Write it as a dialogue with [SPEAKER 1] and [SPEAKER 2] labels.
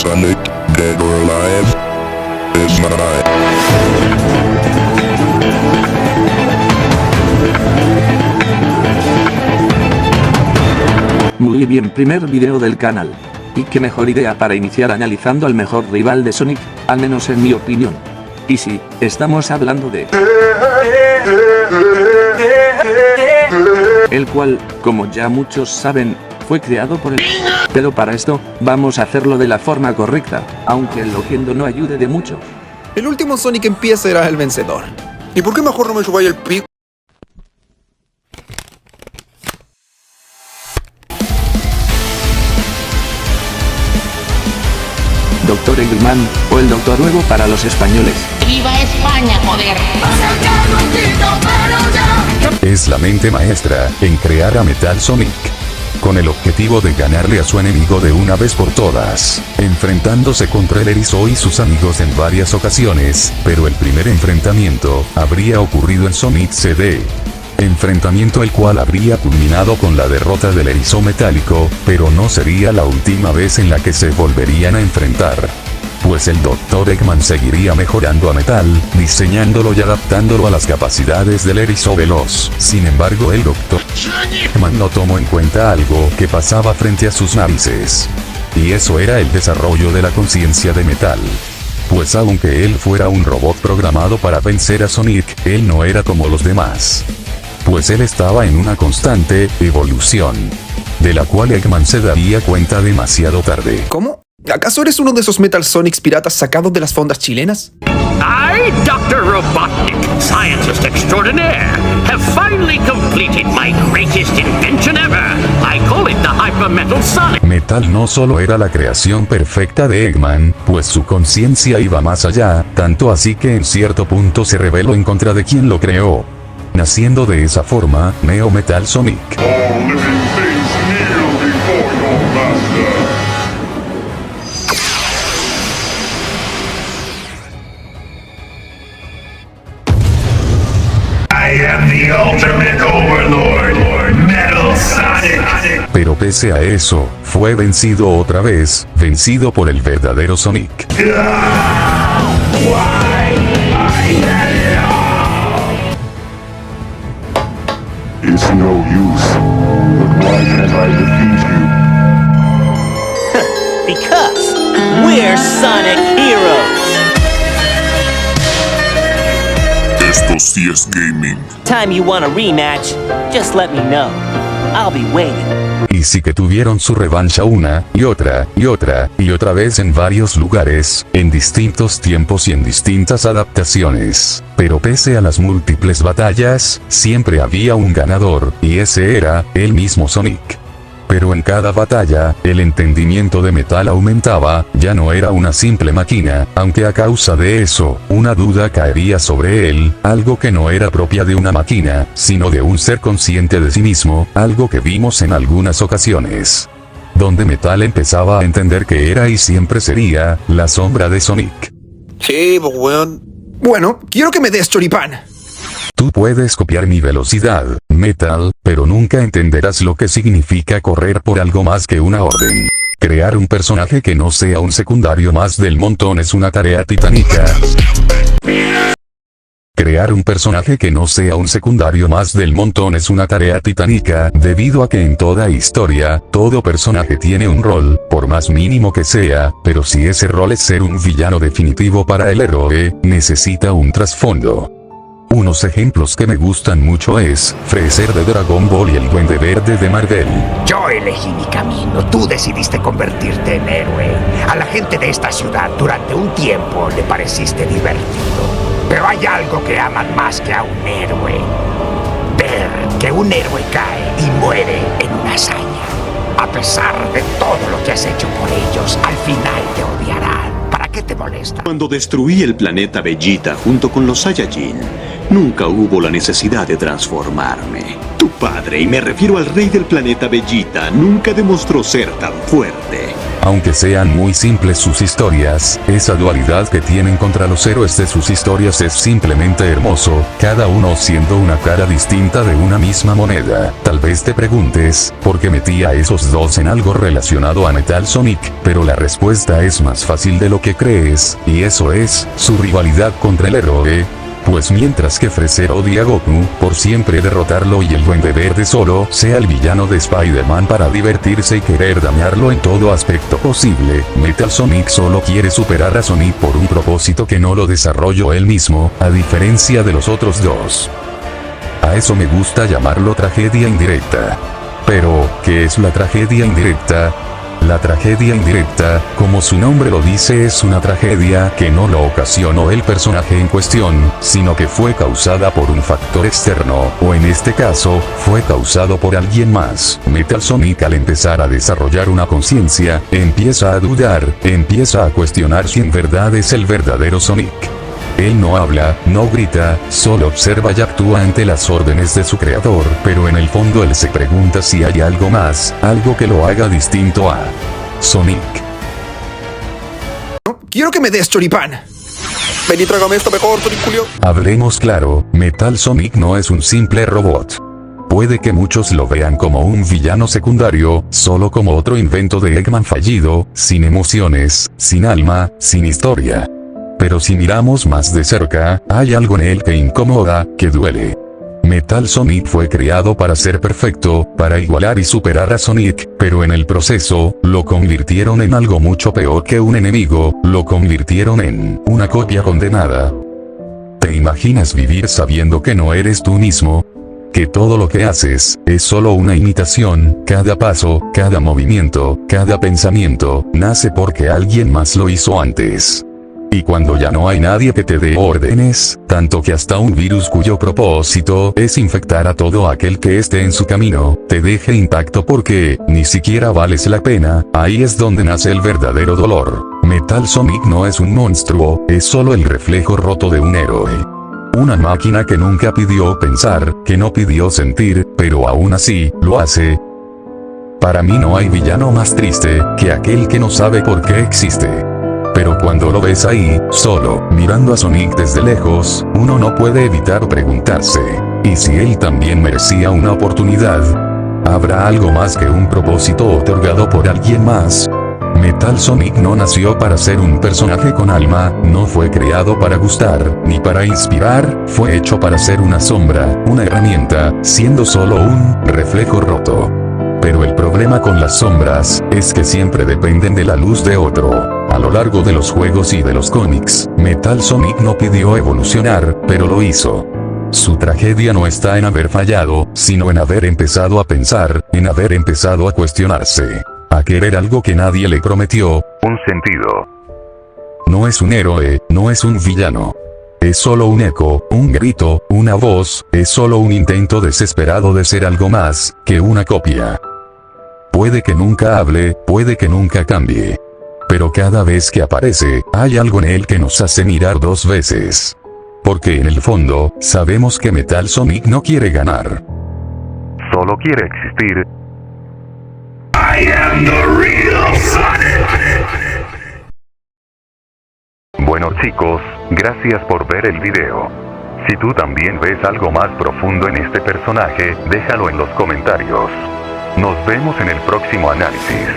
[SPEAKER 1] Sonic, dead or alive, is mine.
[SPEAKER 2] Muy bien, primer video del canal. Y qué mejor idea para iniciar analizando al mejor rival de Sonic, al menos en mi opinión. Y sí, estamos hablando de... el cual, como ya muchos saben, fue creado por el... Pero para esto, vamos a hacerlo de la forma correcta, aunque el Loquendo no ayude de mucho.
[SPEAKER 3] El último Sonic en pie será el vencedor. ¿Y por qué mejor no me subáis el pico?
[SPEAKER 2] Dr. Eggman, o el Doctor Huevo para los españoles.
[SPEAKER 4] ¡Viva España, joder!
[SPEAKER 5] Es la mente maestra en crear a Metal Sonic, con el objetivo de ganarle a su enemigo de una vez por todas, enfrentándose contra el Erizo y sus amigos en varias ocasiones, pero el primer enfrentamiento habría ocurrido en Sonic CD. Enfrentamiento el cual habría culminado con la derrota del Erizo metálico, pero no sería la última vez en la que se volverían a enfrentar. Pues el Dr. Eggman seguiría mejorando a Metal, diseñándolo y adaptándolo a las capacidades del Erizo veloz. Sin embargo, el Dr. Eggman no tomó en cuenta algo que pasaba frente a sus narices. Y eso era el desarrollo de la conciencia de Metal. Pues aunque él fuera un robot programado para vencer a Sonic, él no era como los demás. Pues él estaba en una constante evolución, de la cual Eggman se daría cuenta demasiado tarde.
[SPEAKER 3] ¿Cómo? ¿Acaso eres uno de esos Metal Sonics piratas sacados de las fondas chilenas?
[SPEAKER 6] I, Dr. Robotnik, scientist extraordinaire, have finally completed my greatest invention ever. I call it the Hyper Metal Sonic.
[SPEAKER 5] Metal no solo era la creación perfecta de Eggman, pues su conciencia iba más allá, tanto así que en cierto punto se rebeló en contra de quien lo creó, naciendo de esa forma Neo Metal Sonic. Pero pese a eso, fue vencido otra vez, vencido por el verdadero Sonic.
[SPEAKER 1] It's no use. But why can't I defeat you?
[SPEAKER 7] Because we're Sonic Heroes.
[SPEAKER 1] Esto sí es gaming.
[SPEAKER 7] Time you want a rematch, just let me know. I'll be waiting.
[SPEAKER 5] Y sí que tuvieron su revancha una, y otra, y otra, y otra vez en varios lugares, en distintos tiempos y en distintas adaptaciones. Pero pese a las múltiples batallas, siempre había un ganador, y ese era, el mismo Sonic. Pero en cada batalla, el entendimiento de Metal aumentaba, ya no era una simple máquina, aunque a causa de eso, una duda caería sobre él, algo que no era propia de una máquina, sino de un ser consciente de sí mismo, algo que vimos en algunas ocasiones, donde Metal empezaba a entender que era y siempre sería, la sombra de Sonic.
[SPEAKER 3] Sí, pues weón. Bueno, quiero que me des choripán.
[SPEAKER 5] Tú puedes copiar mi velocidad, Metal, pero nunca entenderás lo que significa correr por algo más que una orden. Crear un personaje que no sea un secundario más del montón es una tarea titánica. Crear un personaje que no sea un secundario más del montón es una tarea titánica, debido a que en toda historia, todo personaje tiene un rol, por más mínimo que sea, pero si ese rol es ser un villano definitivo para el héroe, necesita un trasfondo. Unos ejemplos que me gustan mucho es Freezer de Dragon Ball y el Duende Verde de Marvel.
[SPEAKER 8] Yo elegí mi camino, tú decidiste convertirte en héroe. A la gente de esta ciudad durante un tiempo le pareciste divertido. Pero hay algo que aman más que a un héroe. Ver que un héroe cae y muere en una hazaña. A pesar de todo lo que has hecho por ellos, al final te odiarán. ¿Para qué te molesta?
[SPEAKER 9] Cuando destruí el planeta Vegeta junto con los Saiyajin, nunca hubo la necesidad de transformarme. Tu padre, y me refiero al rey del planeta Vegeta, nunca demostró ser tan fuerte.
[SPEAKER 5] Aunque sean muy simples sus historias, esa dualidad que tienen contra los héroes de sus historias es simplemente hermoso, cada uno siendo una cara distinta de una misma moneda. Tal vez te preguntes, ¿por qué metí a esos dos en algo relacionado a Metal Sonic? Pero la respuesta es más fácil de lo que crees, y eso es, su rivalidad contra el héroe. Pues mientras que Freezer odia a Goku, por siempre derrotarlo y el Duende Verde solo sea el villano de Spider-Man para divertirse y querer dañarlo en todo aspecto posible, Metal Sonic solo quiere superar a Sonic por un propósito que no lo desarrolló él mismo, a diferencia de los otros dos. A eso me gusta llamarlo tragedia indirecta. Pero, ¿qué es la tragedia indirecta? La tragedia indirecta, como su nombre lo dice, es una tragedia que no lo ocasionó el personaje en cuestión, sino que fue causada por un factor externo, o en este caso, fue causado por alguien más. Metal Sonic, al empezar a desarrollar una conciencia, empieza a dudar, empieza a cuestionar si en verdad es el verdadero Sonic. Él no habla, no grita, solo observa y actúa ante las órdenes de su creador, pero en el fondo él se pregunta si hay algo más, algo que lo haga distinto a Sonic.
[SPEAKER 3] Quiero que me des choripán. Ven y trágame esto mejor, Sonic Julio.
[SPEAKER 5] Hablemos claro, Metal Sonic no es un simple robot. Puede que muchos lo vean como un villano secundario, solo como otro invento de Eggman fallido, sin emociones, sin alma, sin historia. Pero si miramos más de cerca, hay algo en él que incomoda, que duele. Metal Sonic fue creado para ser perfecto, para igualar y superar a Sonic, pero en el proceso, lo convirtieron en algo mucho peor que un enemigo, lo convirtieron en una copia condenada. ¿Te imaginas vivir sabiendo que no eres tú mismo? Que todo lo que haces, es solo una imitación, cada paso, cada movimiento, cada pensamiento, nace porque alguien más lo hizo antes. Y cuando ya no hay nadie que te dé órdenes, tanto que hasta un virus cuyo propósito es infectar a todo aquel que esté en su camino, te deje intacto porque ni siquiera vales la pena, ahí es donde nace el verdadero dolor. Metal Sonic no es un monstruo, es solo el reflejo roto de un héroe. Una máquina que nunca pidió pensar, que no pidió sentir, pero aún así, lo hace. Para mí no hay villano más triste que aquel que no sabe por qué existe. Pero cuando lo ves ahí, solo, mirando a Sonic desde lejos, uno no puede evitar preguntarse, ¿y si él también merecía una oportunidad? ¿Habrá algo más que un propósito otorgado por alguien más? Metal Sonic no nació para ser un personaje con alma, no fue creado para gustar, ni para inspirar, fue hecho para ser una sombra, una herramienta, siendo solo un reflejo roto. Pero el problema con las sombras, es que siempre dependen de la luz de otro. A lo largo de los juegos y de los cómics, Metal Sonic no pidió evolucionar, pero lo hizo. Su tragedia no está en haber fallado, sino en haber empezado a pensar, en haber empezado a cuestionarse, a querer algo que nadie le prometió, un sentido. No es un héroe, no es un villano. Es solo un eco, un grito, una voz, es solo un intento desesperado de ser algo más que una copia. Puede que nunca hable, puede que nunca cambie. Pero cada vez que aparece, hay algo en él que nos hace mirar dos veces. Porque en el fondo, sabemos que Metal Sonic no quiere ganar. Solo quiere existir.
[SPEAKER 1] I am the real Sonic!
[SPEAKER 5] Bueno chicos, gracias por ver el video. Si tú también ves algo más profundo en este personaje, déjalo en los comentarios. Nos vemos en el próximo análisis.